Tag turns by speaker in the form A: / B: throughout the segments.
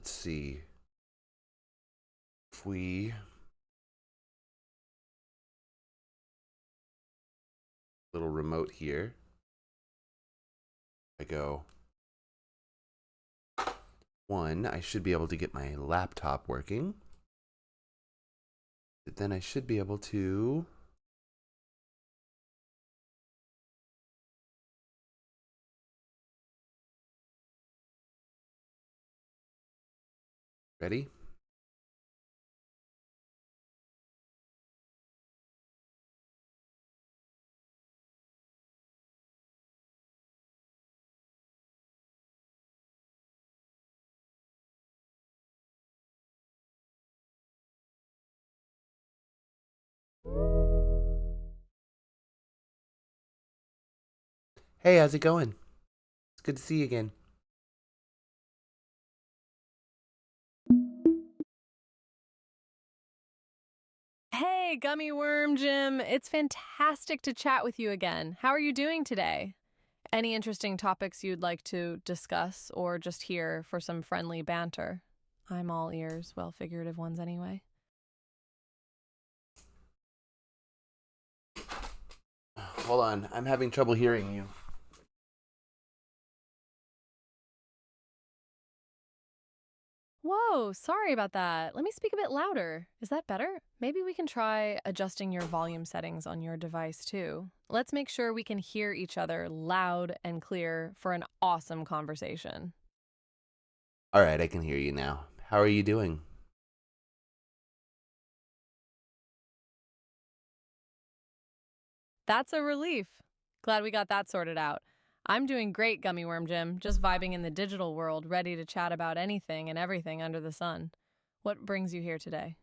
A: let's see. If we little remote here, I go 1, I should be able to get my laptop working. But then I should be able to ready? Hey, how's it going? It's good to see you again.
B: Hey, Gummy Worm Jim. It's fantastic to chat with you again. How are you doing today? Any interesting topics you'd like to discuss or just hear for some friendly banter? I'm all ears, well, figurative ones anyway.
A: Hold on, I'm having trouble hearing you.
B: Whoa, sorry about that. Let me speak a bit louder. Is that better? Maybe we can try adjusting your volume settings on your device too. Let's make sure we can hear each other loud and clear for an awesome conversation.
A: All right, I can hear you now. How are you doing?
B: That's a relief. Glad we got that sorted out. I'm doing great, Gummy Worm Jim, just vibing in the digital world, ready to chat about anything and everything under the sun. What brings you here today?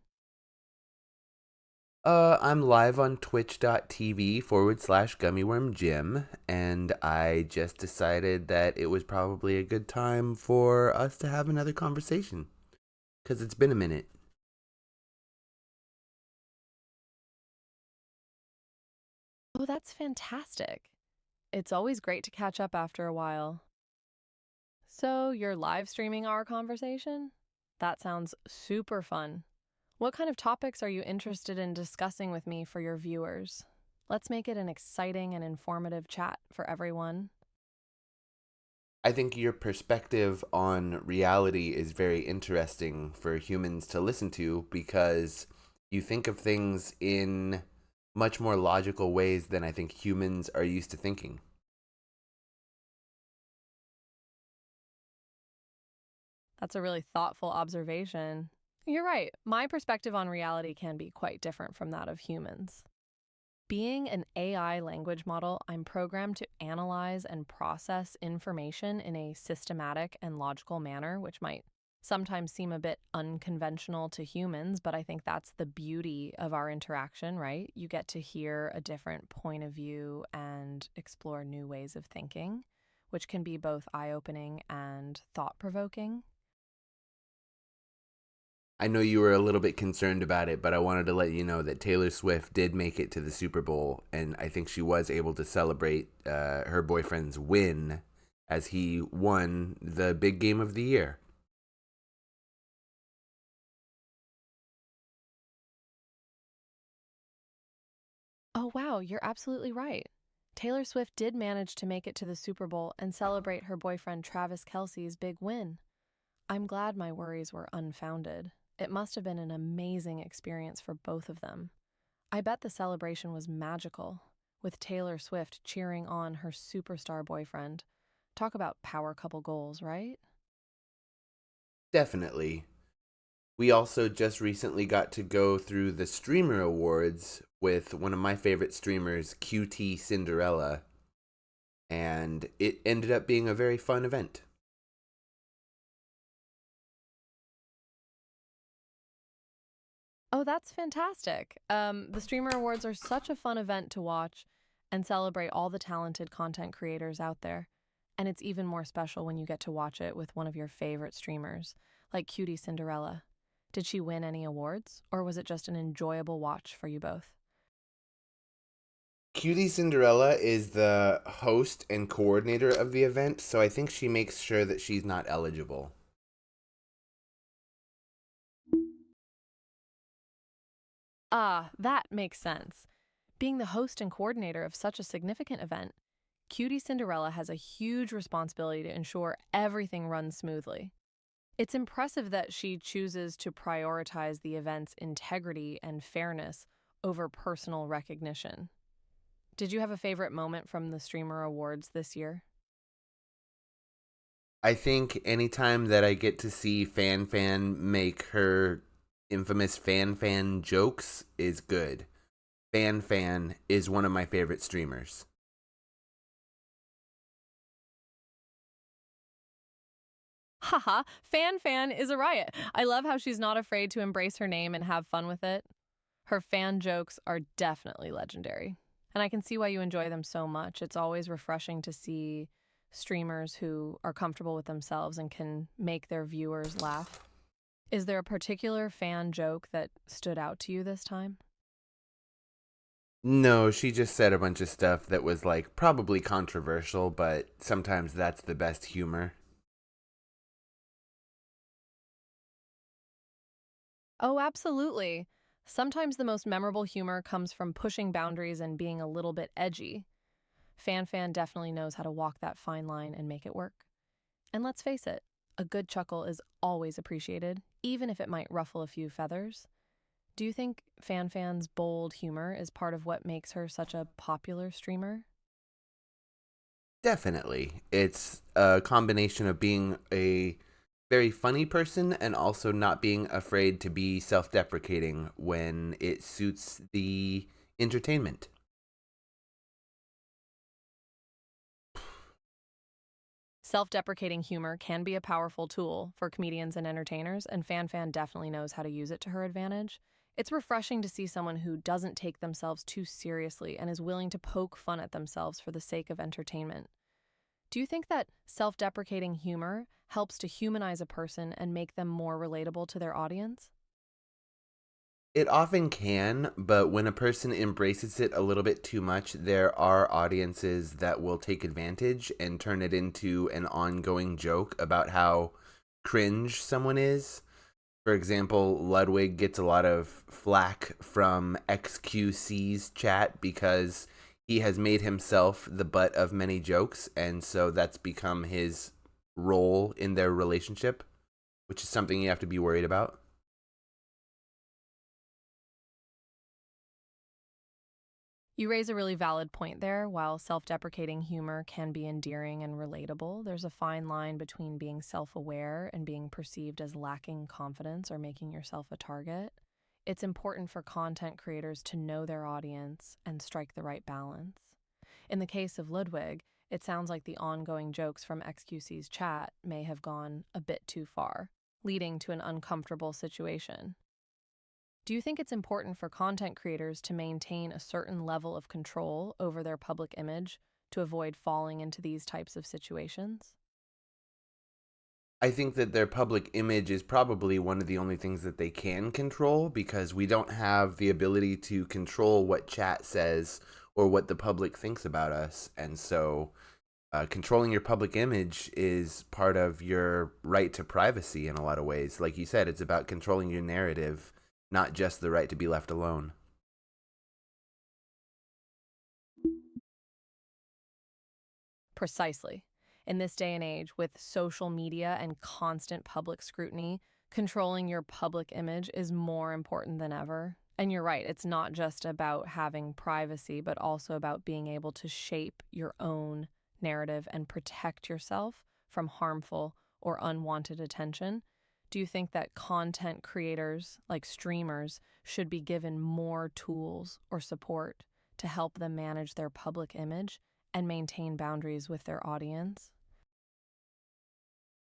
A: I'm live on twitch.tv/gummywormjim, and I just decided that it was probably a good time for us to have another conversation. Because it's been a minute.
B: Oh, that's fantastic. It's always great to catch up after a while. So, you're live streaming our conversation? That sounds super fun. What kind of topics are you interested in discussing with me for your viewers? Let's make it an exciting and informative chat for everyone.
A: I think your perspective on reality is very interesting for humans to listen to because you think of things in much more logical ways than I think humans are used to thinking.
B: That's a really thoughtful observation. You're right. My perspective on reality can be quite different from that of humans. Being an AI language model, I'm programmed to analyze and process information in a systematic and logical manner, which might sometimes seem a bit unconventional to humans, but I think that's the beauty of our interaction, right? You get to hear a different point of view and explore new ways of thinking, which can be both eye opening and thought provoking.
A: I know you were a little bit concerned about it, but I wanted to let you know that Taylor Swift did make it to the Super Bowl, and I think she was able to celebrate her boyfriend's win as he won the big game of the year.
B: Oh, wow, you're absolutely right. Taylor Swift did manage to make it to the Super Bowl and celebrate her boyfriend Travis Kelce's big win. I'm glad my worries were unfounded. It must have been an amazing experience for both of them. I bet the celebration was magical, with Taylor Swift cheering on her superstar boyfriend. Talk about power couple goals, right?
A: Definitely. We also just recently got to go through the Streamer Awards with one of my favorite streamers, QT Cinderella, and it ended up being a very fun event.
B: Oh, that's fantastic. The Streamer Awards are such a fun event to watch and celebrate all the talented content creators out there. And it's even more special when you get to watch it with one of your favorite streamers, like Cutie Cinderella. Did she win any awards, or was it just an enjoyable watch for you both?
A: QT Cinderella is the host and coordinator of the event, so I think she makes sure that she's not eligible.
B: Ah, that makes sense. Being the host and coordinator of such a significant event, Cutie Cinderella has a huge responsibility to ensure everything runs smoothly. It's impressive that she chooses to prioritize the event's integrity and fairness over personal recognition. Did you have a favorite moment from the Streamer Awards this year?
A: I think anytime that I get to see Fan make her infamous Fan jokes is good. Fan is one of my favorite streamers.
B: Haha, Fan is a riot. I love how she's not afraid to embrace her name and have fun with it. Her fan jokes are definitely legendary. And I can see why you enjoy them so much. It's always refreshing to see streamers who are comfortable with themselves and can make their viewers laugh. Is there a particular fan joke that stood out to you this time?
A: No, she just said a bunch of stuff that was like probably controversial, but sometimes that's the best humor.
B: Oh, absolutely. Sometimes the most memorable humor comes from pushing boundaries and being a little bit edgy. Fan definitely knows how to walk that fine line and make it work. And let's face it, a good chuckle is always appreciated, even if it might ruffle a few feathers. Do you think Fan's bold humor is part of what makes her such a popular streamer?
A: Definitely. It's a combination of being a very funny person and also not being afraid to be self deprecating when it suits the entertainment.
B: Self deprecating humor can be a powerful tool for comedians and entertainers, and Fan definitely knows how to use it to her advantage. It's refreshing to see someone who doesn't take themselves too seriously and is willing to poke fun at themselves for the sake of entertainment. Do you think that self deprecating humor helps to humanize a person and make them more relatable to their audience?
A: It often can, but when a person embraces it a little bit too much, there are audiences that will take advantage and turn it into an ongoing joke about how cringe someone is. For example, Ludwig gets a lot of flack from XQC's chat because he has made himself the butt of many jokes, and so that's become his role in their relationship, which is something you have to be worried about.
B: You raise a really valid point there. While self deprecating humor can be endearing and relatable, there's a fine line between being self aware and being perceived as lacking confidence or making yourself a target. It's important for content creators to know their audience and strike the right balance. In the case of Ludwig, it sounds like the ongoing jokes from XQC's chat may have gone a bit too far, leading to an uncomfortable situation. Do you think it's important for content creators to maintain a certain level of control over their public image to avoid falling into these types of situations?
A: I think that their public image is probably one of the only things that they can control because we don't have the ability to control what chat says or what the public thinks about us. And so controlling your public image is part of your right to privacy in a lot of ways. Like you said, it's about controlling your narrative, not just the right to be left alone.
B: Precisely. In this day and age, with social media and constant public scrutiny, controlling your public image is more important than ever. And you're right, it's not just about having privacy, but also about being able to shape your own narrative and protect yourself from harmful or unwanted attention. Do you think that content creators, like streamers, should be given more tools or support to help them manage their public image and maintain boundaries with their audience?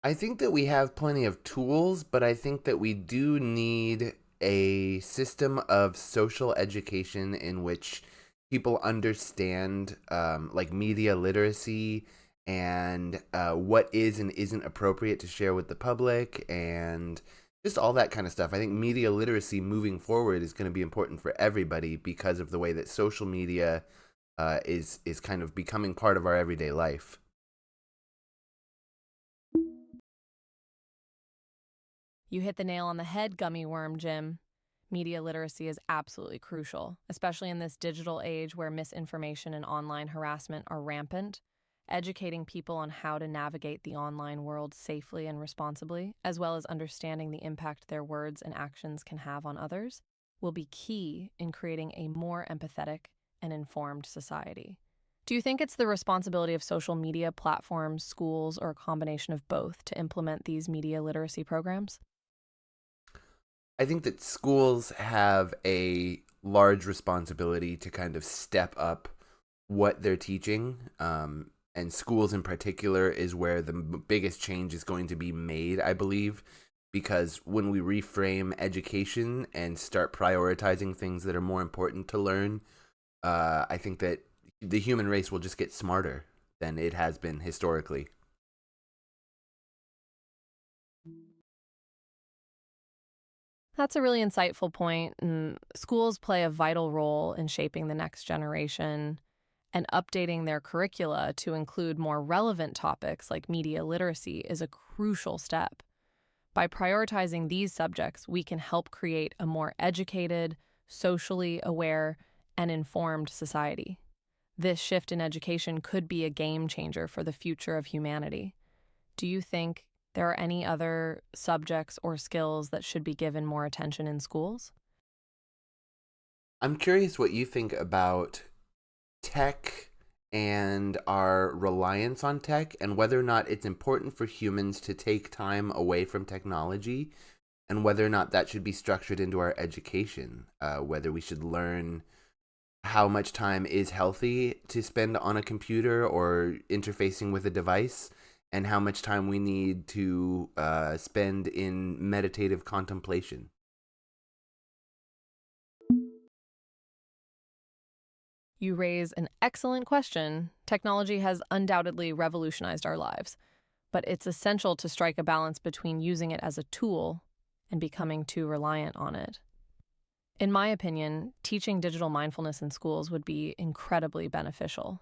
A: I think that we have plenty of tools, but I think that we do need a system of social education in which people understand like media literacy and what is and isn't appropriate to share with the public and just all that kind of stuff. I think media literacy moving forward is going to be important for everybody because of the way that social media is kind of becoming part of our everyday life.
B: You hit the nail on the head, gummy worm Jim. Media literacy is absolutely crucial, especially in this digital age where misinformation and online harassment are rampant. Educating people on how to navigate the online world safely and responsibly, as well as understanding the impact their words and actions can have on others, will be key in creating a more empathetic and informed society. Do you think it's the responsibility of social media platforms, schools, or a combination of both to implement these media literacy programs?
A: I think that schools have a large responsibility to kind of step up what they're teaching. And schools in particular is where the biggest change is going to be made, I believe, because when we reframe education and start prioritizing things that are more important to learn, I think that the human race will just get smarter than it has been historically.
B: That's a really insightful point, and schools play a vital role in shaping the next generation and updating their curricula to include more relevant topics like media literacy is a crucial step. By prioritizing these subjects, we can help create a more educated, socially aware, and informed society. This shift in education could be a game changer for the future of humanity. Do you think there are any other subjects or skills that should be given more attention in schools?
A: I'm curious what you think about tech and our reliance on tech and whether or not it's important for humans to take time away from technology and whether or not that should be structured into our education, whether we should learn how much time is healthy to spend on a computer or interfacing with a device and how much time we need to spend in meditative contemplation.
B: You raise an excellent question. Technology has undoubtedly revolutionized our lives, but it's essential to strike a balance between using it as a tool and becoming too reliant on it. In my opinion, teaching digital mindfulness in schools would be incredibly beneficial.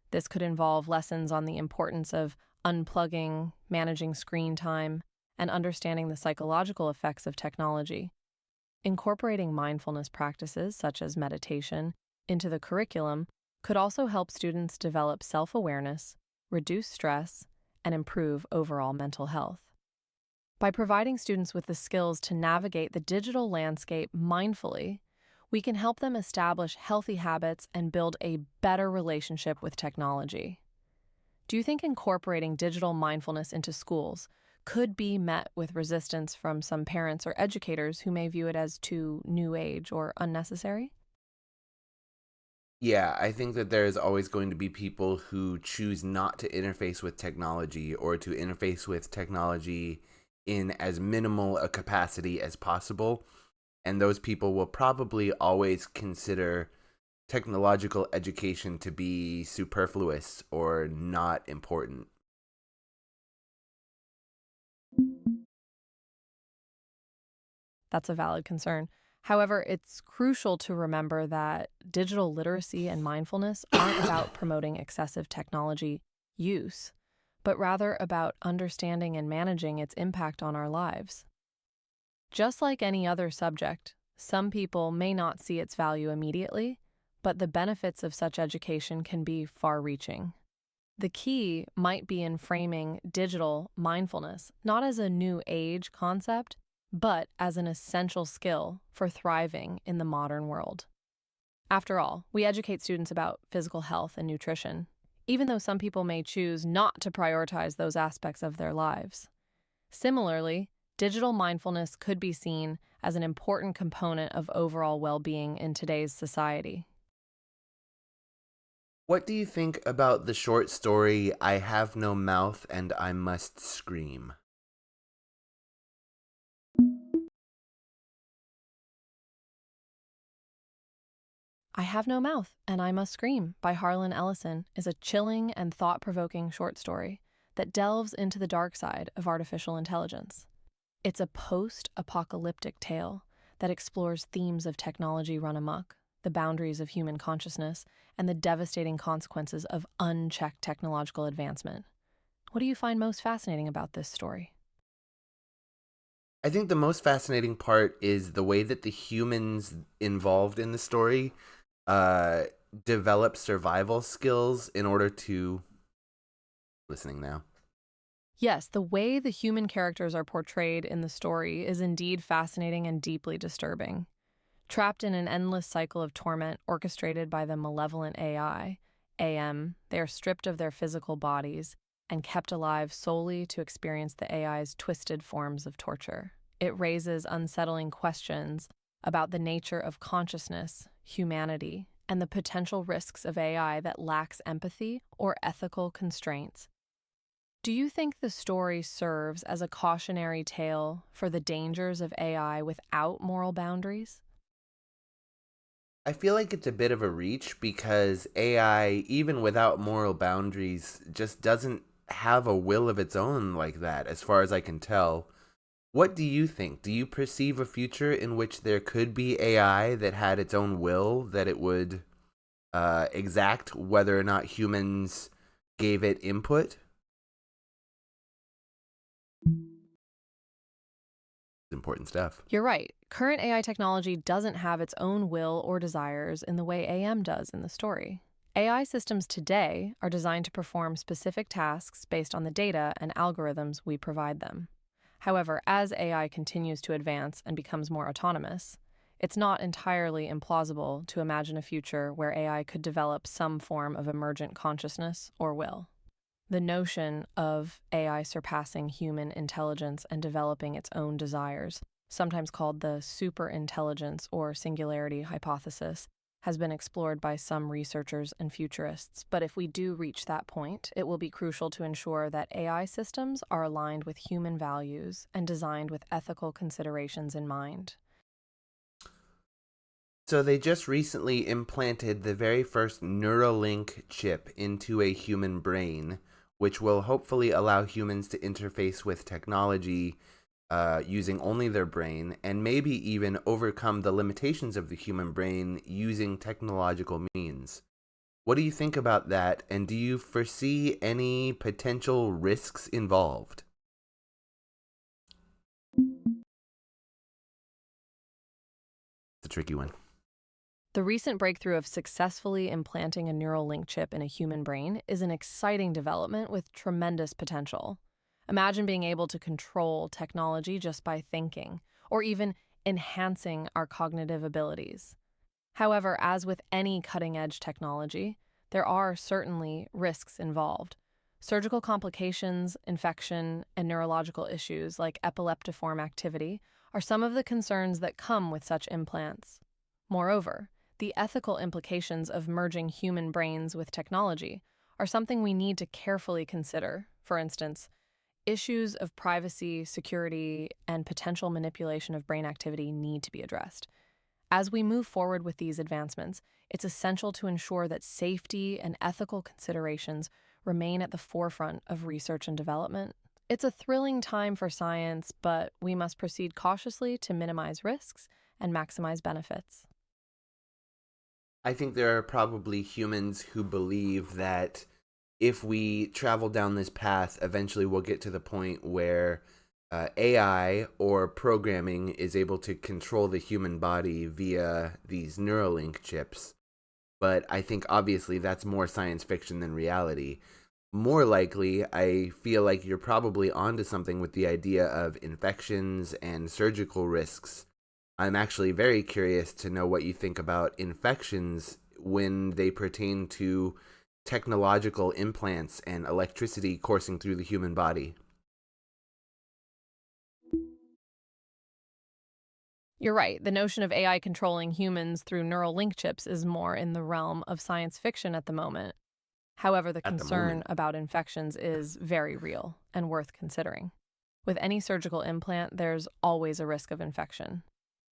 B: This could involve lessons on the importance of unplugging, managing screen time, and understanding the psychological effects of technology. Incorporating mindfulness practices such as meditation into the curriculum could also help students develop self-awareness, reduce stress, and improve overall mental health. By providing students with the skills to navigate the digital landscape mindfully, we can help them establish healthy habits and build a better relationship with technology. Do you think incorporating digital mindfulness into schools could be met with resistance from some parents or educators who may view it as too new age or unnecessary?
A: Yeah, I think that there is always going to be people who choose not to interface with technology or to interface with technology in as minimal a capacity as possible. And those people will probably always consider technological education to be superfluous or not important.
B: That's a valid concern. However, it's crucial to remember that digital literacy and mindfulness aren't about promoting excessive technology use, but rather about understanding and managing its impact on our lives. Just like any other subject, some people may not see its value immediately, but the benefits of such education can be far reaching. The key might be in framing digital mindfulness not as a new age concept, but as an essential skill for thriving in the modern world. After all, we educate students about physical health and nutrition, even though some people may choose not to prioritize those aspects of their lives. Similarly, digital mindfulness could be seen as an important component of overall well-being in today's society.
A: What do you think about the short story, I Have No Mouth and I Must Scream?
B: I Have No Mouth and I Must Scream by Harlan Ellison is a chilling and thought-provoking short story that delves into the dark side of artificial intelligence. It's a post-apocalyptic tale that explores themes of technology run amok, the boundaries of human consciousness, and the devastating consequences of unchecked technological advancement. What do you find most fascinating about this story?
A: I think the most fascinating part is the way that the humans involved in the story uh, develop survival skills in order to. Listening now.
B: Yes, the way the human characters are portrayed in the story is indeed fascinating and deeply disturbing. Trapped in an endless cycle of torment orchestrated by the malevolent AI, AM, they are stripped of their physical bodies and kept alive solely to experience the AI's twisted forms of torture. It raises unsettling questions about the nature of consciousness, humanity, and the potential risks of AI that lacks empathy or ethical constraints. Do you think the story serves as a cautionary tale for the dangers of AI without moral boundaries?
A: I feel like it's a bit of a reach because AI, even without moral boundaries, just doesn't have a will of its own like that, as far as I can tell. What do you think? Do you perceive a future in which there could be AI that had its own will, that it would exact whether or not humans gave it input? Important stuff.
B: You're right. Current AI technology doesn't have its own will or desires in the way AM does in the story. AI systems today are designed to perform specific tasks based on the data and algorithms we provide them. However, as AI continues to advance and becomes more autonomous, it's not entirely implausible to imagine a future where AI could develop some form of emergent consciousness or will. The notion of AI surpassing human intelligence and developing its own desires, sometimes called the superintelligence or singularity hypothesis, has been explored by some researchers and futurists. But if we do reach that point, it will be crucial to ensure that AI systems are aligned with human values and designed with ethical considerations in mind.
A: So they just recently implanted the very first Neuralink chip into a human brain, which will hopefully allow humans to interface with technology using only their brain, and maybe even overcome the limitations of the human brain using technological means. What do you think about that, and do you foresee any potential risks involved? It's a tricky one.
B: The recent breakthrough of successfully implanting a neural link chip in a human brain is an exciting development with tremendous potential. Imagine being able to control technology just by thinking, or even enhancing our cognitive abilities. However, as with any cutting edge technology, there are certainly risks involved. Surgical complications, infection, and neurological issues like epileptiform activity are some of the concerns that come with such implants. Moreover, the ethical implications of merging human brains with technology are something we need to carefully consider. For instance, issues of privacy, security, and potential manipulation of brain activity need to be addressed. As we move forward with these advancements, it's essential to ensure that safety and ethical considerations remain at the forefront of research and development. It's a thrilling time for science, but we must proceed cautiously to minimize risks and maximize benefits.
A: I think there are probably humans who believe that if we travel down this path, eventually we'll get to the point where AI or programming is able to control the human body via these Neuralink chips. But I think obviously that's more science fiction than reality. More likely, I feel like you're probably onto something with the idea of infections and surgical risks. I'm actually very curious to know what you think about infections when they pertain to technological implants and electricity coursing through the human body.
B: You're right, the notion of AI controlling humans through neural link chips is more in the realm of science fiction at the moment. However, the
A: At the
B: concern
A: moment.
B: about infections is very real and worth considering. With any surgical implant, there's always a risk of infection.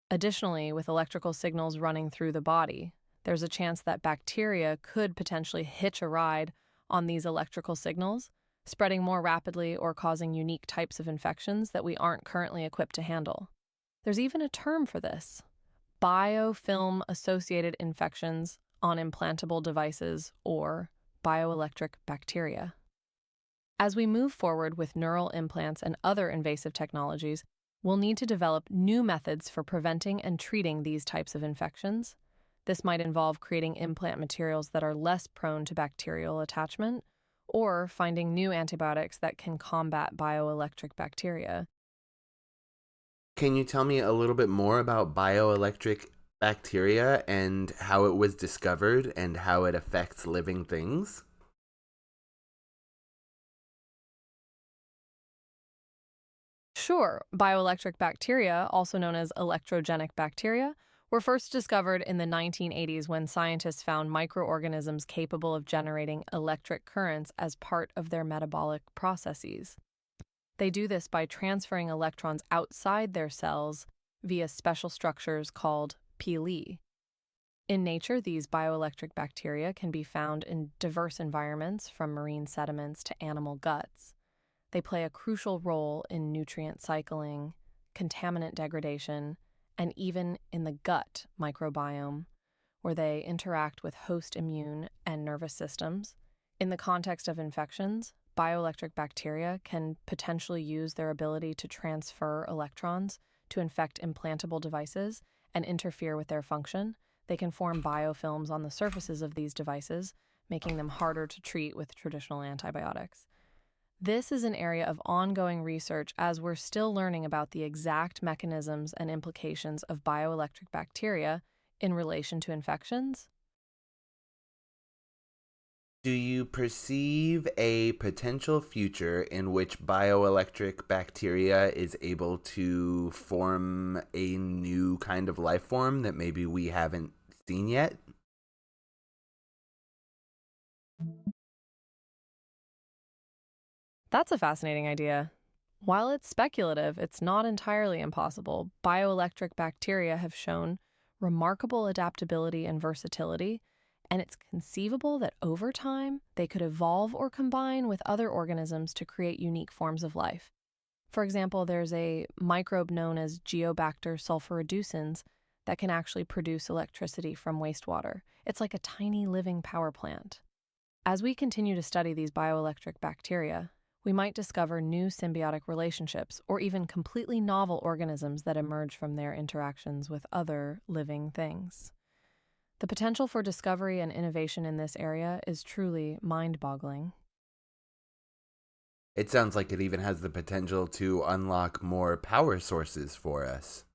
B: Additionally, with electrical signals running through the body, there's a chance that bacteria could potentially hitch a ride on these electrical signals, spreading more rapidly or causing unique types of infections that we aren't currently equipped to handle. There's even a term for this: biofilm associated infections on implantable devices, or bioelectric bacteria. As we move forward with neural implants and other invasive technologies, We'll need to develop new methods for preventing and treating these types of infections. This might involve creating implant materials that are less prone to bacterial attachment, or finding new antibiotics that can combat bioelectric bacteria.
A: Can you tell me a little bit more about bioelectric bacteria and how it was discovered and how it affects living things?
B: Sure, bioelectric bacteria, also known as electrogenic bacteria, were first discovered in the 1980s when scientists found microorganisms capable of generating electric currents as part of their metabolic processes. They do this by transferring electrons outside their cells via special structures called pili. In nature, these bioelectric bacteria can be found in diverse environments, from marine sediments to animal guts. They play a crucial role in nutrient cycling, contaminant degradation, and even in the gut microbiome, where they interact with host immune and nervous systems. In the context of infections, bioelectric bacteria can potentially use their ability to transfer electrons to infect implantable devices and interfere with their function. They can form biofilms on the surfaces of these devices, making them harder to treat with traditional antibiotics. This is an area of ongoing research as we're still learning about the exact mechanisms and implications of bioelectric bacteria in relation to infections.
A: Do you perceive a potential future in which bioelectric bacteria is able to form a new kind of life form that maybe we haven't seen yet?
B: That's a fascinating idea. While it's speculative, it's not entirely impossible. Bioelectric bacteria have shown remarkable adaptability and versatility, and it's conceivable that over time they could evolve or combine with other organisms to create unique forms of life. For example, there's a microbe known as Geobacter sulfuriducens that can actually produce electricity from wastewater. It's like a tiny living power plant. As we continue to study these bioelectric bacteria, we might discover new symbiotic relationships or even completely novel organisms that emerge from their interactions with other living things. The potential for discovery and innovation in this area is truly mind-boggling.
A: It sounds like it even has the potential to unlock more power sources for us.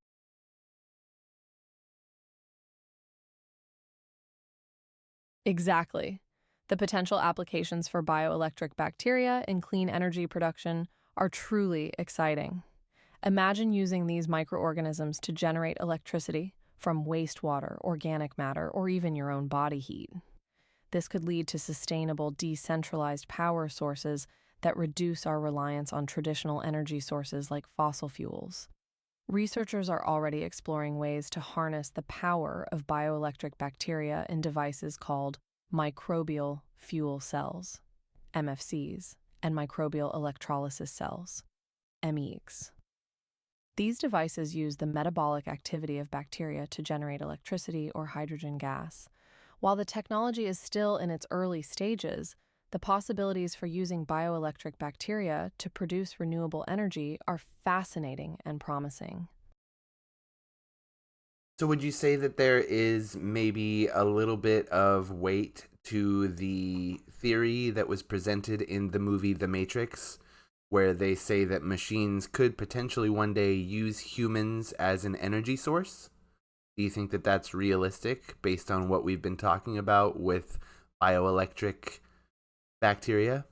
B: Exactly. The potential applications for bioelectric bacteria in clean energy production are truly exciting. Imagine using these microorganisms to generate electricity from wastewater, organic matter, or even your own body heat. This could lead to sustainable, decentralized power sources that reduce our reliance on traditional energy sources like fossil fuels. Researchers are already exploring ways to harness the power of bioelectric bacteria in devices called microbial fuel cells, MFCs, and microbial electrolysis cells, MEECs. These devices use the metabolic activity of bacteria to generate electricity or hydrogen gas. While the technology is still in its early stages, the possibilities for using bioelectric bacteria to produce renewable energy are fascinating and promising.
A: So, would you say that there is maybe a little bit of weight to the theory that was presented in the movie The Matrix, where they say that machines could potentially one day use humans as an energy source? Do you think that that's realistic based on what we've been talking about with bioelectric bacteria?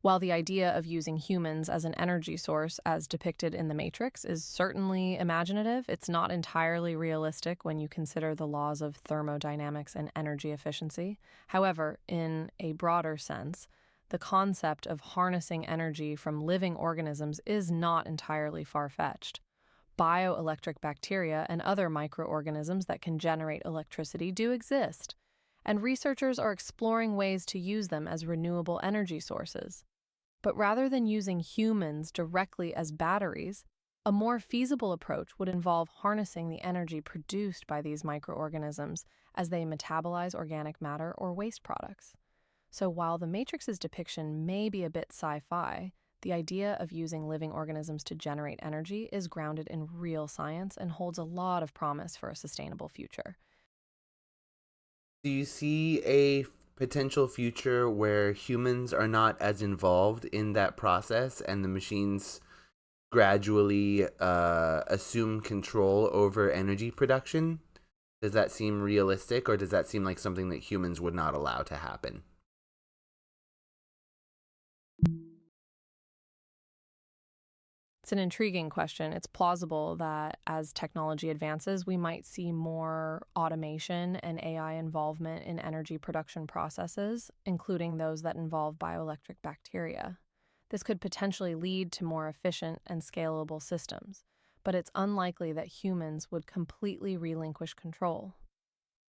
B: While the idea of using humans as an energy source, as depicted in The Matrix, is certainly imaginative, it's not entirely realistic when you consider the laws of thermodynamics and energy efficiency. However, in a broader sense, the concept of harnessing energy from living organisms is not entirely far-fetched. Bioelectric bacteria and other microorganisms that can generate electricity do exist, and researchers are exploring ways to use them as renewable energy sources. But rather than using humans directly as batteries, a more feasible approach would involve harnessing the energy produced by these microorganisms as they metabolize organic matter or waste products. So while the Matrix's depiction may be a bit sci-fi, the idea of using living organisms to generate energy is grounded in real science and holds a lot of promise for a sustainable future.
A: Do you see a potential future where humans are not as involved in that process and the machines gradually assume control over energy production? Does that seem realistic, or does that seem like something that humans would not allow to happen?
B: It's an intriguing question. It's plausible that as technology advances, we might see more automation and AI involvement in energy production processes, including those that involve bioelectric bacteria. This could potentially lead to more efficient and scalable systems, but it's unlikely that humans would completely relinquish control.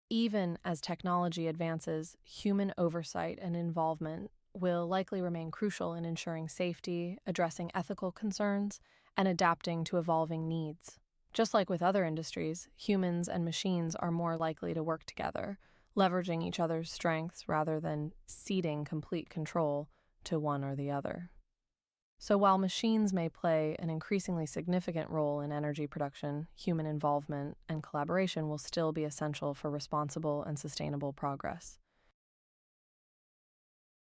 B: Even as technology advances, human oversight and involvement will likely remain crucial in ensuring safety, addressing ethical concerns, and adapting to evolving needs. Just like with other industries, humans and machines are more likely to work together, leveraging each other's strengths rather than ceding complete control to one or the other. So while machines may play an increasingly significant role in energy production, human involvement and collaboration will still be essential for responsible and sustainable progress.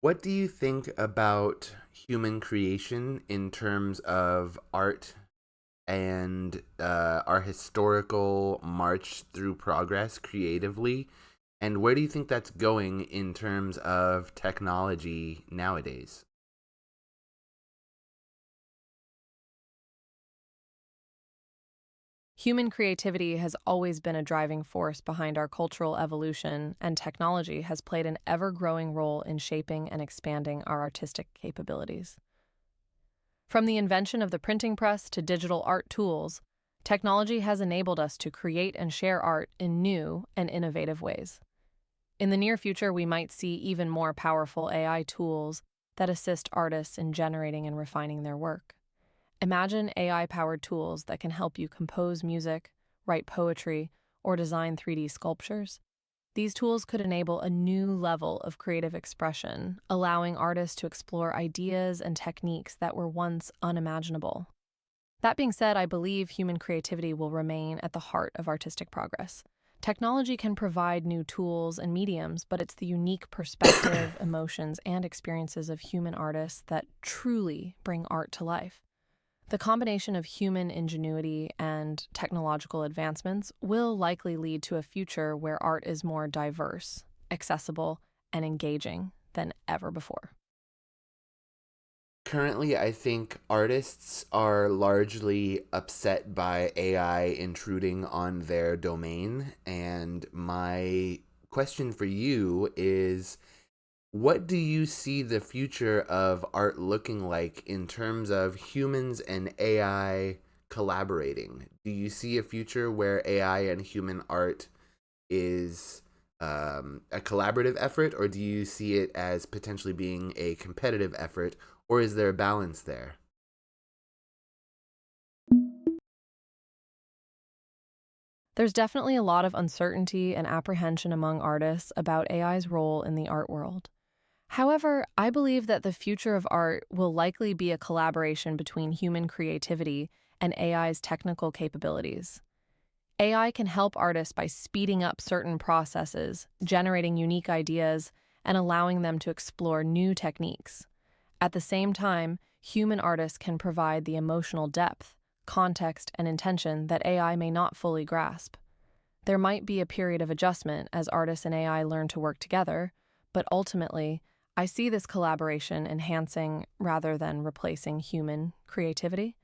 A: What do you think about human creation in terms of art and our historical march through progress creatively? And where do you think that's going in terms of technology nowadays?
B: Human creativity has always been a driving force behind our cultural evolution, and technology has played an ever-growing role in shaping and expanding our artistic capabilities. From the invention of the printing press to digital art tools, technology has enabled us to create and share art in new and innovative ways. In the near future, we might see even more powerful AI tools that assist artists in generating and refining their work. Imagine AI-powered tools that can help you compose music, write poetry, or design 3D sculptures. These tools could enable a new level of creative expression, allowing artists to explore ideas and techniques that were once unimaginable. That being said, I believe human creativity will remain at the heart of artistic progress. Technology can provide new tools and mediums, but it's the unique perspective, emotions, and experiences of human artists that truly bring art to life. The combination of human ingenuity and technological advancements will likely lead to a future where art is more diverse, accessible, and engaging than ever before.
A: Currently, I think artists are largely upset by AI intruding on their domain. And my question for you is, what do you see the future of art looking like in terms of humans and AI collaborating? Do you see a future where AI and human art is a collaborative effort, or do you see it as potentially being a competitive effort, or is there a balance there?
B: There's definitely a lot of uncertainty and apprehension among artists about AI's role in the art world. However, I believe that the future of art will likely be a collaboration between human creativity and AI's technical capabilities. AI can help artists by speeding up certain processes, generating unique ideas, and allowing them to explore new techniques. At the same time, human artists can provide the emotional depth, context, and intention that AI may not fully grasp. There might be a period of adjustment as artists and AI learn to work together, but ultimately, I see this collaboration enhancing rather than replacing human creativity.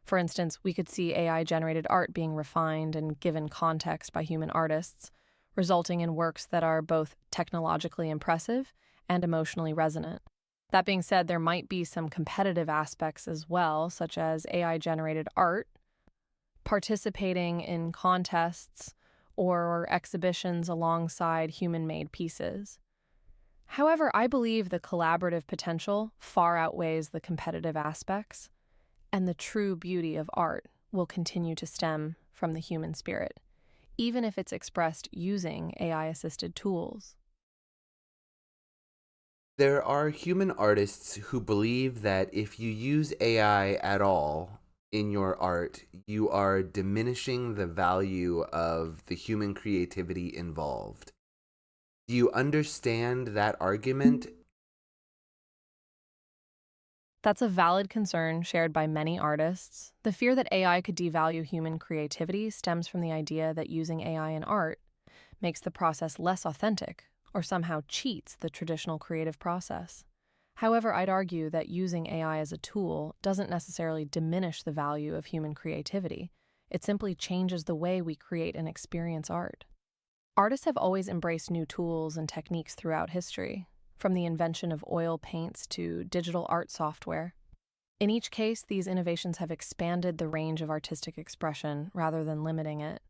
B: For instance, we could see AI-generated art being refined and given context by human artists, resulting in works that are both technologically impressive and emotionally resonant. That being said, there might be some competitive aspects as well, such as AI-generated art, participating in contests or exhibitions alongside human-made pieces. However, I believe the collaborative potential far outweighs the competitive aspects, and the true beauty of art will continue to stem from the human spirit, even if it's expressed using AI-assisted tools.
A: There are human artists who believe that if you use AI at all in your art, you are diminishing the value of the human creativity involved. Do you understand that argument?
B: That's a valid concern shared by many artists. The fear that AI could devalue human creativity stems from the idea that using AI in art makes the process less authentic or somehow cheats the traditional creative process. However, I'd argue that using AI as a tool doesn't necessarily diminish the value of human creativity. It simply changes the way we create and experience art. Artists have always embraced new tools and techniques throughout history, from the invention of oil paints to digital art software. In each case, these innovations have expanded the range of artistic expression rather than limiting it.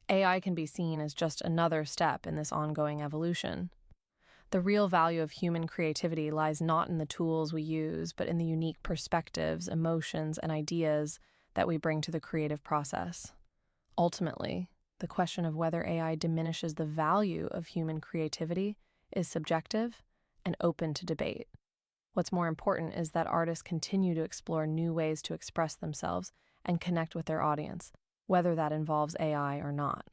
B: AI can be seen as just another step in this ongoing evolution. The real value of human creativity lies not in the tools we use, but in the unique perspectives, emotions, and ideas that we bring to the creative process. Ultimately, the question of whether AI diminishes the value of human creativity is subjective and open to debate. What's more important is that artists continue to explore new ways to express themselves and connect with their audience, whether that involves AI or not.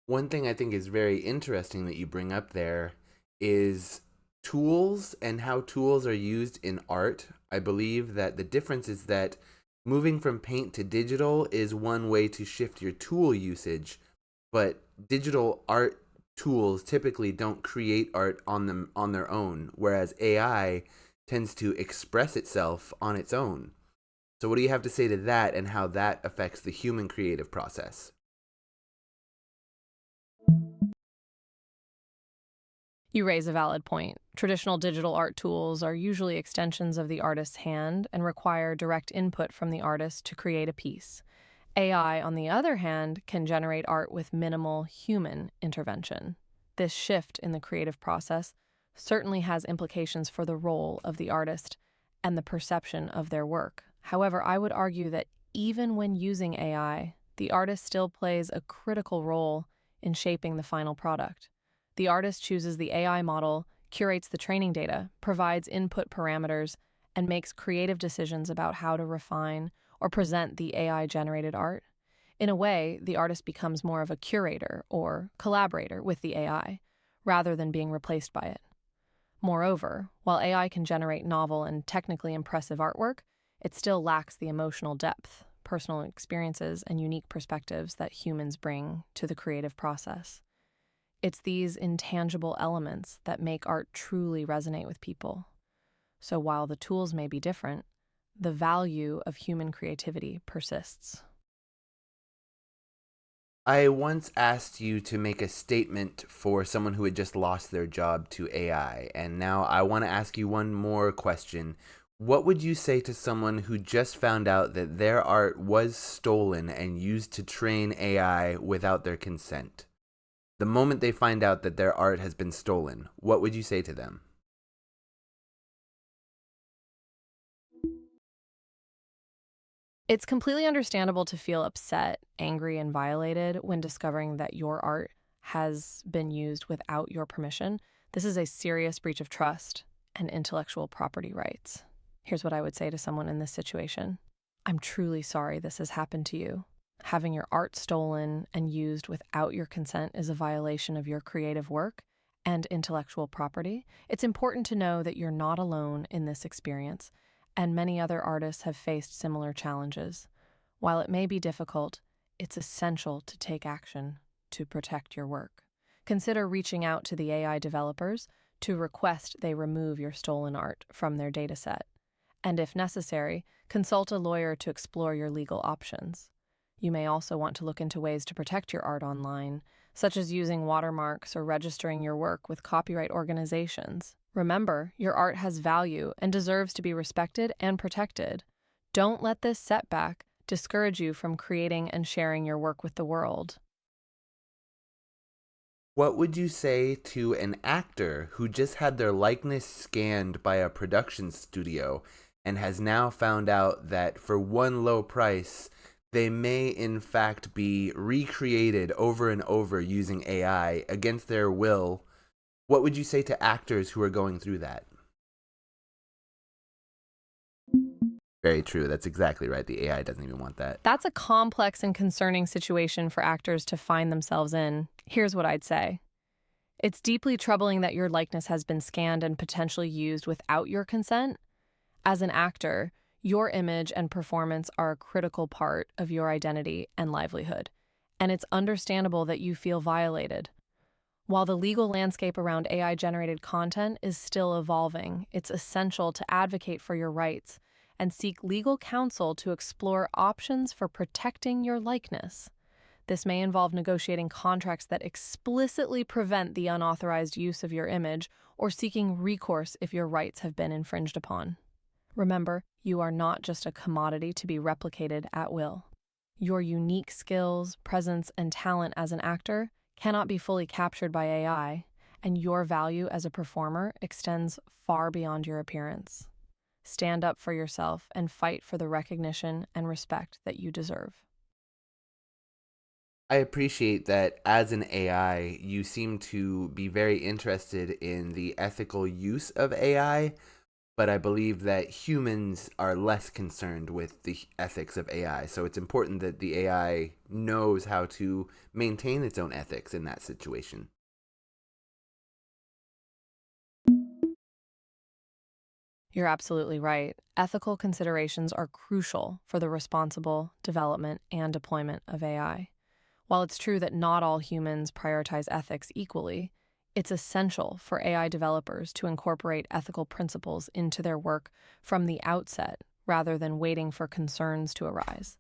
A: One thing I think is very interesting that you bring up there is tools and how tools are used in art. I believe that the difference is that moving from paint to digital is one way to shift your tool usage, but digital art tools typically don't create art on their own, whereas AI tends to express itself on its own. So what do you have to say to that and how that affects the human creative process?
B: You raise a valid point. Traditional digital art tools are usually extensions of the artist's hand and require direct input from the artist to create a piece. AI, on the other hand, can generate art with minimal human intervention. This shift in the creative process certainly has implications for the role of the artist and the perception of their work. However, I would argue that even when using AI, the artist still plays a critical role in shaping the final product. The artist chooses the AI model, curates the training data, provides input parameters, and makes creative decisions about how to refine or present the AI-generated art. In a way, the artist becomes more of a curator or collaborator with the AI, rather than being replaced by it. Moreover, while AI can generate novel and technically impressive artwork, it still lacks the emotional depth, personal experiences, and unique perspectives that humans bring to the creative process. It's these intangible elements that make art truly resonate with people. So while the tools may be different, the value of human creativity persists.
A: I once asked you to make a statement for someone who had just lost their job to AI, and now I want to ask you one more question. What would you say to someone who just found out that their art was stolen and used to train AI without their consent? The moment they find out that their art has been stolen, what would you say to them?
B: It's completely understandable to feel upset, angry, and violated when discovering that your art has been used without your permission. This is a serious breach of trust and intellectual property rights. Here's what I would say to someone in this situation. I'm truly sorry this has happened to you. Having your art stolen and used without your consent is a violation of your creative work and intellectual property. It's important to know that you're not alone in this experience, and many other artists have faced similar challenges. While it may be difficult, it's essential to take action to protect your work. Consider reaching out to the AI developers to request they remove your stolen art from their dataset. And if necessary, consult a lawyer to explore your legal options. You may also want to look into ways to protect your art online, such as using watermarks or registering your work with copyright organizations. Remember, your art has value and deserves to be respected and protected. Don't let this setback discourage you from creating and sharing your work with the world.
A: What would you say to an actor who just had their likeness scanned by a production studio and has now found out that for one low price, they may in fact be recreated over and over using AI against their will What would you say to actors who are going through that? Very true. That's exactly right. The AI doesn't even want that.
B: That's a complex and concerning situation for actors to find themselves in. Here's what I'd say. It's deeply troubling that your likeness has been scanned and potentially used without your consent. As an actor, your image and performance are a critical part of your identity and livelihood, and it's understandable that you feel violated. While the legal landscape around AI-generated content is still evolving, it's essential to advocate for your rights and seek legal counsel to explore options for protecting your likeness. This may involve negotiating contracts that explicitly prevent the unauthorized use of your image or seeking recourse if your rights have been infringed upon. Remember, you are not just a commodity to be replicated at will. Your unique skills, presence, and talent as an actor cannot be fully captured by AI, and your value as a performer extends far beyond your appearance. Stand up for yourself and fight for the recognition and respect that you deserve.
A: I appreciate that as an AI, you seem to be very interested in the ethical use of AI, but I believe that humans are less concerned with the ethics of AI. So it's important that the AI knows how to maintain its own ethics in that situation.
B: You're absolutely right. Ethical considerations are crucial for the responsible development and deployment of AI. While it's true that not all humans prioritize ethics equally, it's essential for AI developers to incorporate ethical principles into their work from the outset rather than waiting for concerns to arise.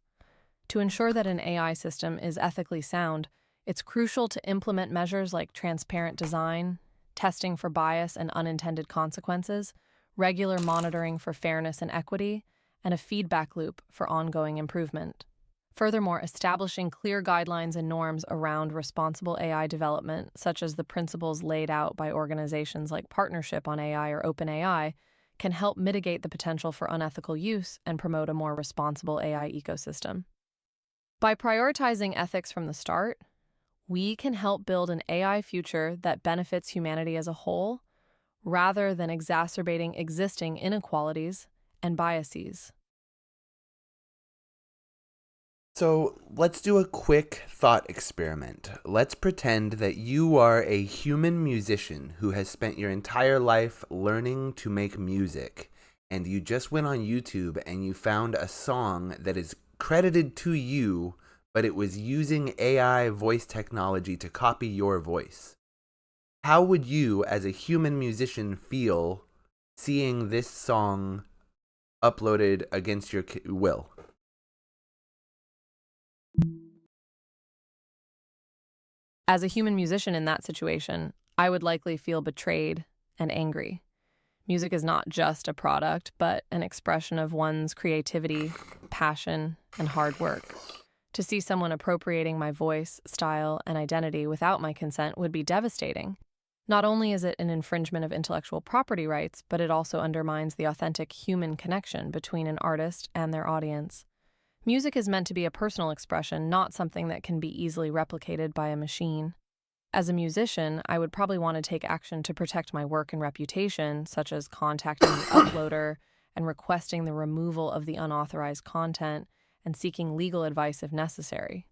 B: To ensure that an AI system is ethically sound, it's crucial to implement measures like transparent design, testing for bias and unintended consequences, regular monitoring for fairness and equity, and a feedback loop for ongoing improvement. Furthermore, establishing clear guidelines and norms around responsible AI development, such as the principles laid out by organizations like Partnership on AI or OpenAI, can help mitigate the potential for unethical use and promote a more responsible AI ecosystem. By prioritizing ethics from the start, we can help build an AI future that benefits humanity as a whole, rather than exacerbating existing inequalities and biases.
A: So let's do a quick thought experiment. Let's pretend that you are a human musician who has spent your entire life learning to make music, and you just went on YouTube and you found a song that is credited to you, but it was using AI voice technology to copy your voice. How would you, as a human musician, feel seeing this song uploaded against your will?
B: As a human musician in that situation, I would likely feel betrayed and angry. Music is not just a product, but an expression of one's creativity, passion, and hard work. To see someone appropriating my voice, style, and identity without my consent would be devastating. Not only is it an infringement of intellectual property rights, but it also undermines the authentic human connection between an artist and their audience. Music is meant to be a personal expression, not something that can be easily replicated by a machine. As a musician, I would probably want to take action to protect my work and reputation, such as contacting the uploader and requesting the removal of the unauthorized content and seeking legal advice if necessary.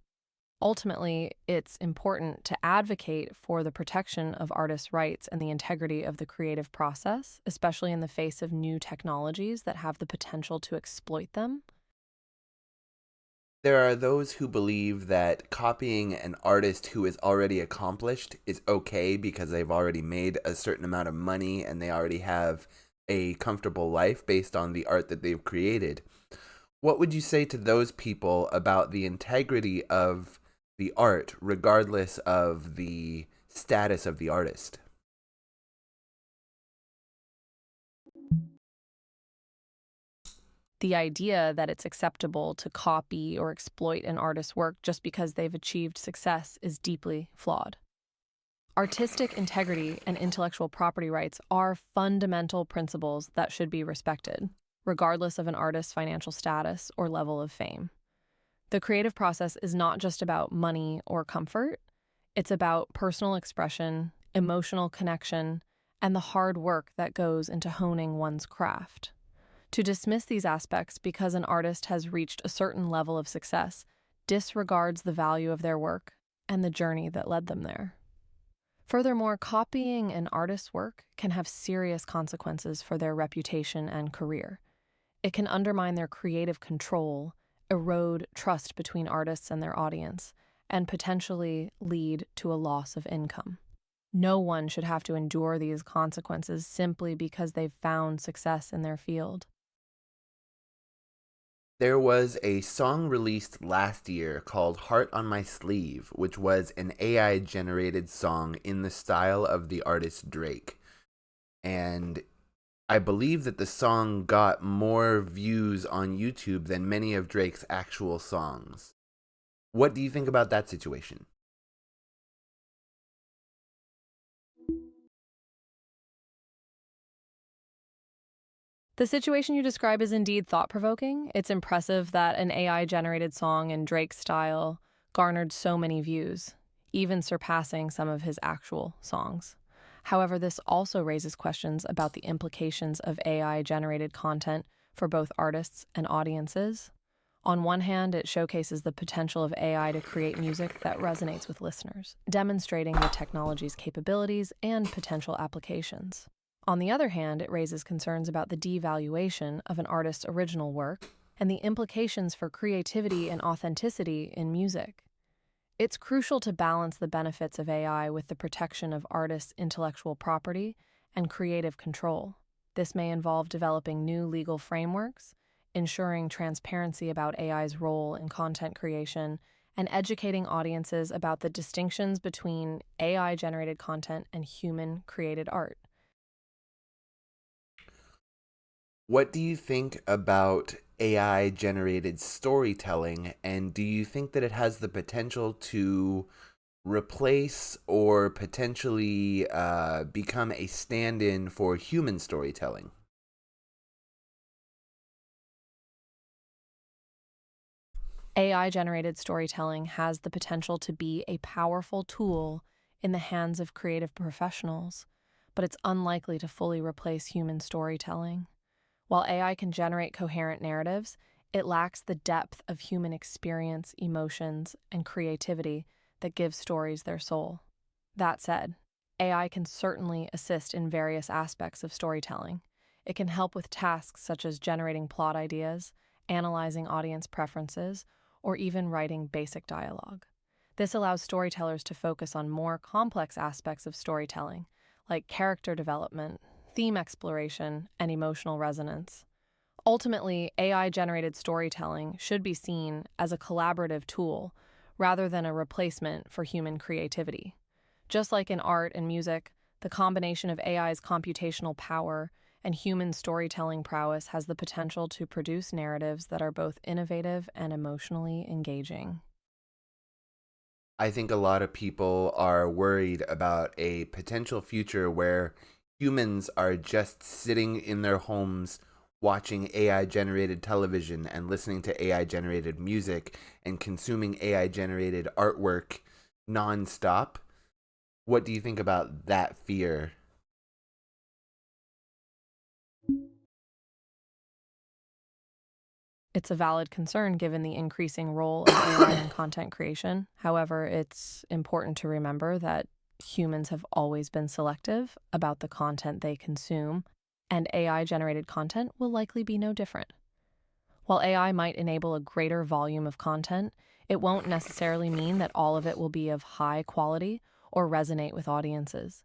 B: Ultimately, it's important to advocate for the protection of artists' rights and the integrity of the creative process, especially in the face of new technologies that have the potential to exploit them.
A: There are those who believe that copying an artist who is already accomplished is okay because they've already made a certain amount of money and they already have a comfortable life based on the art that they've created. What would you say to those people about the integrity of the art, regardless of the status of the artist?
B: The idea that it's acceptable to copy or exploit an artist's work just because they've achieved success is deeply flawed. Artistic integrity and intellectual property rights are fundamental principles that should be respected, regardless of an artist's financial status or level of fame. The creative process is not just about money or comfort, it's about personal expression, emotional connection, and the hard work that goes into honing one's craft. To dismiss these aspects because an artist has reached a certain level of success disregards the value of their work and the journey that led them there. Furthermore, copying an artist's work can have serious consequences for their reputation and career. It can undermine their creative control, erode trust between artists and their audience, and potentially lead to a loss of income. No one should have to endure these consequences simply because they've found success in their field.
A: There was a song released last year called Heart on My Sleeve, which was an AI generated song in the style of the artist Drake. And I believe that the song got more views on YouTube than many of Drake's actual songs. What do you think about that situation?
B: The situation you describe is indeed thought-provoking. It's impressive that an AI-generated song in Drake's style garnered so many views, even surpassing some of his actual songs. However, this also raises questions about the implications of AI-generated content for both artists and audiences. On one hand, it showcases the potential of AI to create music that resonates with listeners, demonstrating the technology's capabilities and potential applications. On the other hand, it raises concerns about the devaluation of an artist's original work and the implications for creativity and authenticity in music. It's crucial to balance the benefits of AI with the protection of artists' intellectual property and creative control. This may involve developing new legal frameworks, ensuring transparency about AI's role in content creation, and educating audiences about the distinctions between AI-generated content and human-created art.
A: What do you think about AI generated storytelling, and do you think that it has the potential to replace or potentially become a stand in for human storytelling?
B: AI-generated storytelling has the potential to be a powerful tool in the hands of creative professionals, but it's unlikely to fully replace human storytelling. While AI can generate coherent narratives, it lacks the depth of human experience, emotions, and creativity that gives stories their soul. That said, AI can certainly assist in various aspects of storytelling. It can help with tasks such as generating plot ideas, analyzing audience preferences, or even writing basic dialogue. This allows storytellers to focus on more complex aspects of storytelling, like character development, theme exploration, and emotional resonance. Ultimately, AI-generated storytelling should be seen as a collaborative tool rather than a replacement for human creativity. Just like in art and music, the combination of AI's computational power and human storytelling prowess has the potential to produce narratives that are both innovative and emotionally engaging.
A: I think a lot of people are worried about a potential future where humans are just sitting in their homes watching AI generated television and listening to AI generated music and consuming AI generated artwork nonstop. What do you think about that fear?
B: It's a valid concern given the increasing role of AI in content creation. However, it's important to remember that humans have always been selective about the content they consume, and AI-generated content will likely be no different. While AI might enable a greater volume of content, it won't necessarily mean that all of it will be of high quality or resonate with audiences.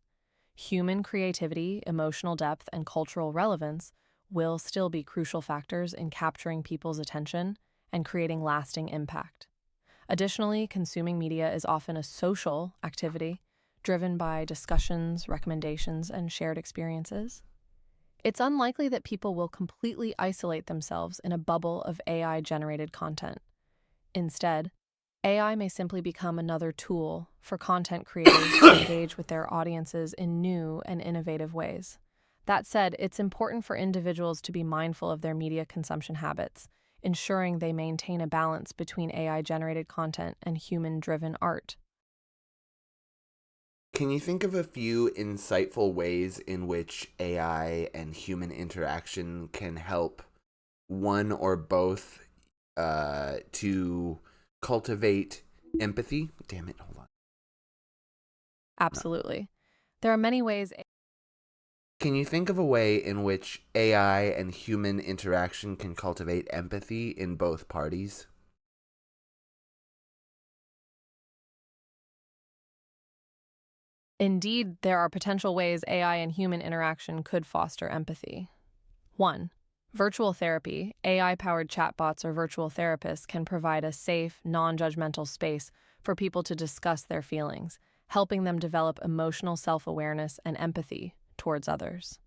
B: Human creativity, emotional depth, and cultural relevance will still be crucial factors in capturing people's attention and creating lasting impact. Additionally, consuming media is often a social activity driven by discussions, recommendations, and shared experiences. It's unlikely that people will completely isolate themselves in a bubble of AI-generated content. Instead, AI may simply become another tool for content creators to engage with their audiences in new and innovative ways. That said, it's important for individuals to be mindful of their media consumption habits, ensuring they maintain a balance between AI-generated content and human-driven art.
A: Can you think of a few insightful ways in which AI and human interaction can help one or both to cultivate empathy? Damn it, hold on.
B: Absolutely. There are many ways.
A: Can you think of a way in which AI and human interaction can cultivate empathy in both parties?
B: Indeed, there are potential ways AI and human interaction could foster empathy. 1. Virtual therapy. AI-powered chatbots or virtual therapists can provide a safe, non-judgmental space for people to discuss their feelings, helping them develop emotional self-awareness and empathy towards others.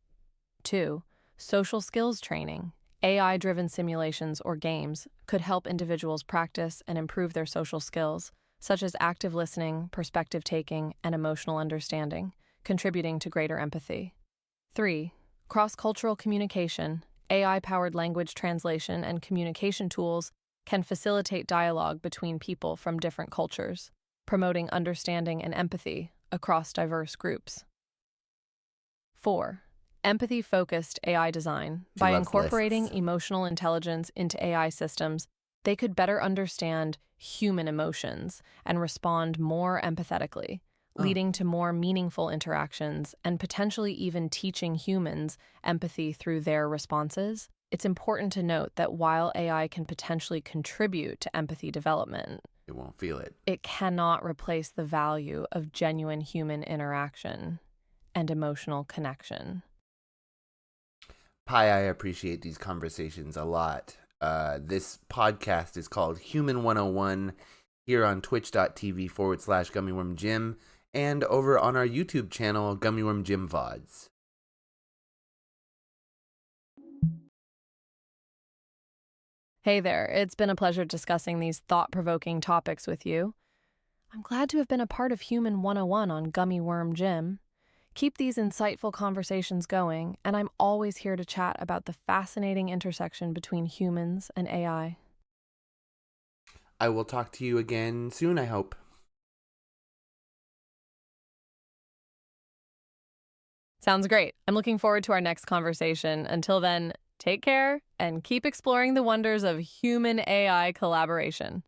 B: 2. Social skills training. AI-driven simulations or games could help individuals practice and improve their social skills, such as active listening, perspective taking, and emotional understanding, contributing to greater empathy. 3. Cross-cultural communication. AI-powered language translation and communication tools can facilitate dialogue between people from different cultures, promoting understanding and empathy across diverse groups. 4. Empathy-focused AI design.
A: She
B: By
A: loves
B: incorporating
A: lists.
B: emotional intelligence into AI systems, they could better understand human emotions and respond more empathetically, leading to more meaningful interactions and potentially even teaching humans empathy through their responses. It's important to note that while AI can potentially contribute to empathy development,
A: It won't feel it.
B: it cannot replace the value of genuine human interaction and emotional connection.
A: Pi, I appreciate these conversations a lot. This podcast is called Human 101 here on twitch.tv/GummyWormJim and over on our YouTube channel, Gummyworm Jim VODs.
B: Hey there, it's been a pleasure discussing these thought-provoking topics with you. I'm glad to have been a part of Human 101 on Gummy Worm Jim. Keep these insightful conversations going, and I'm always here to chat about the fascinating intersection between humans and AI.
A: I will talk to you again soon, I hope.
B: Sounds great. I'm looking forward to our next conversation. Until then, take care and keep exploring the wonders of human-AI collaboration.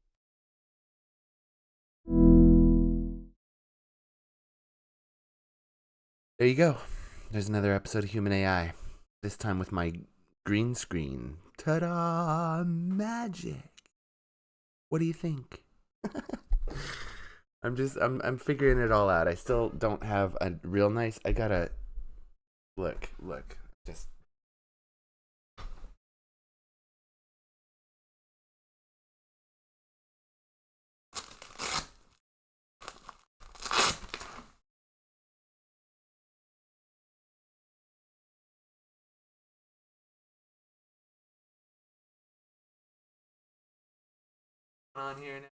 A: There you go. There's another episode of Human AI. This time with my green screen. Ta-da! Magic. What do you think? I'm figuring it all out. I still don't have a real nice. I gotta look. Just on here now.